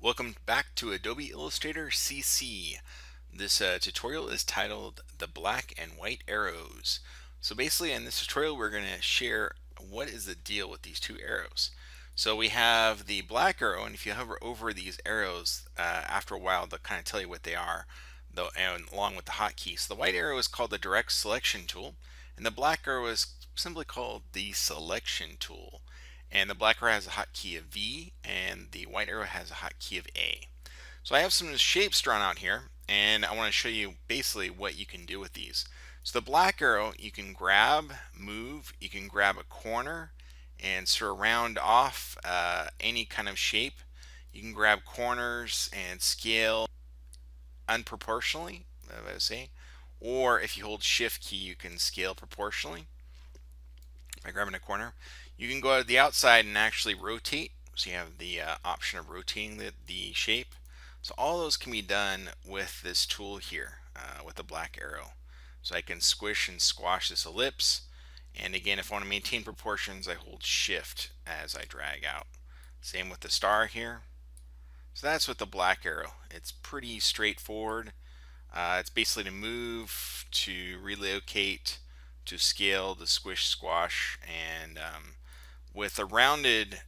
Welcome back to Adobe Illustrator CC. This tutorial is titled The Black and White Arrows. So basically in this tutorial we're going to share what is the deal with these two arrows. So we have the black arrow, and if you hover over these arrows, after a while they'll kind of tell you what they are, though, and along with the hotkeys. So the white arrow is called the direct selection tool, and the black arrow is simply called the selection tool. And the black arrow has a hotkey of V, and the white arrow has a hotkey of A. So I have some shapes drawn out here, and I want to show you basically what you can do with these. So the black arrow, you can grab, move, you can grab a corner, and sort of round off any kind of shape. You can grab corners and scale unproportionally, I would say, or if you hold Shift key, you can scale proportionally by grabbing a corner. You can go to the outside and actually rotate. So you have the option of rotating the shape. So all those can be done with this tool here, with the black arrow. So I can squish and squash this ellipse. And again, if I want to maintain proportions, I hold Shift as I drag out. Same with the star here. So that's with the black arrow. It's pretty straightforward. It's basically to move, to relocate, to scale, to squish, squash, and with a rounded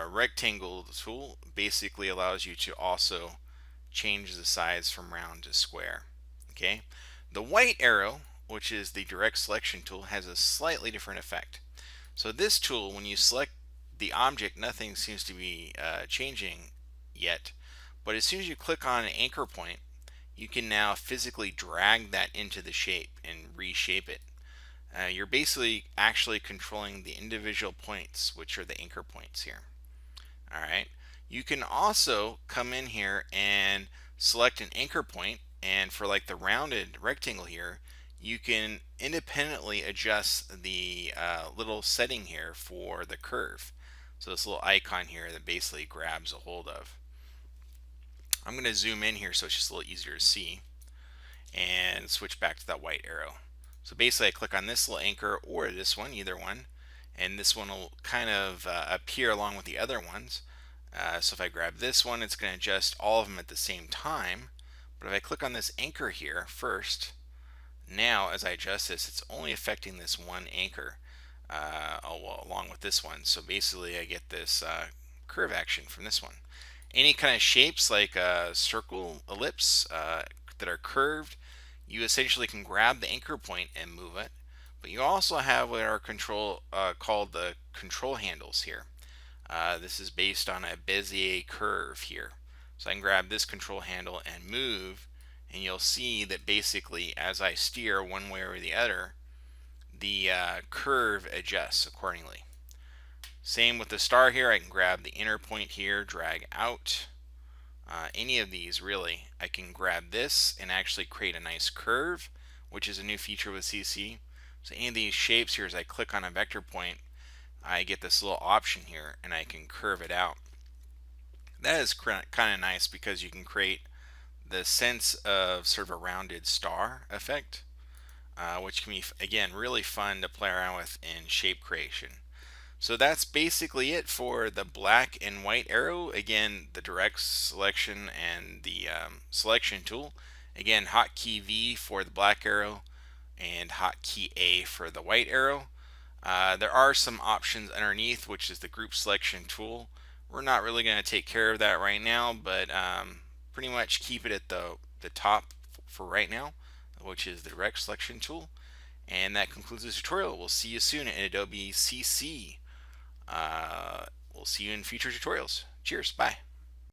rectangle tool basically allows you to also change the size from round to square. Okay, the white arrow, which is the direct selection tool, has a slightly different effect. So this tool, when you select the object, nothing seems to be changing yet, but as soon as you click on an anchor point, you can now physically drag that into the shape and reshape it. You're basically actually controlling the individual points, which are the anchor points here. All right. You can also come in here and select an anchor point, and for like the rounded rectangle here, you can independently adjust the little setting here for the curve. So this little icon here that basically grabs a hold of. I'm going to zoom in here so it's just a little easier to see and switch back to that white arrow. So basically I click on this little anchor or this one, either one, and this one will kind of appear along with the other ones. So if I grab this one, it's going to adjust all of them at the same time. But if I click on this anchor here first, now as I adjust this, it's only affecting this one anchor along with this one. So basically I get this curve action from this one. Any kind of shapes like a circle, ellipse that are curved, you essentially can grab the anchor point and move it. But you also have what are called the control handles here. This is based on a Bezier curve here. So I can grab this control handle and move, and you'll see that basically as I steer one way or the other, the curve adjusts accordingly. Same with the star here. I can grab the inner point here, drag out. Any of these really, I can grab this and actually create a nice curve, which is a new feature with CC. So any of these shapes here, as I click on a vector point, I get this little option here and I can curve it out. That is kind of nice because you can create the sense of sort of a rounded star effect, which can be, again, really fun to play around with in shape creation. So that's basically it for the black and white arrow. Again, the direct selection and the selection tool. Again, hotkey V for the black arrow and hotkey A for the white arrow. There are some options underneath, which is the group selection tool. We're not really going to take care of that right now, but pretty much keep it at the top for right now, which is the direct selection tool. And that concludes this tutorial. We'll see you soon in Adobe CC. We'll see you in future tutorials. Cheers. Bye.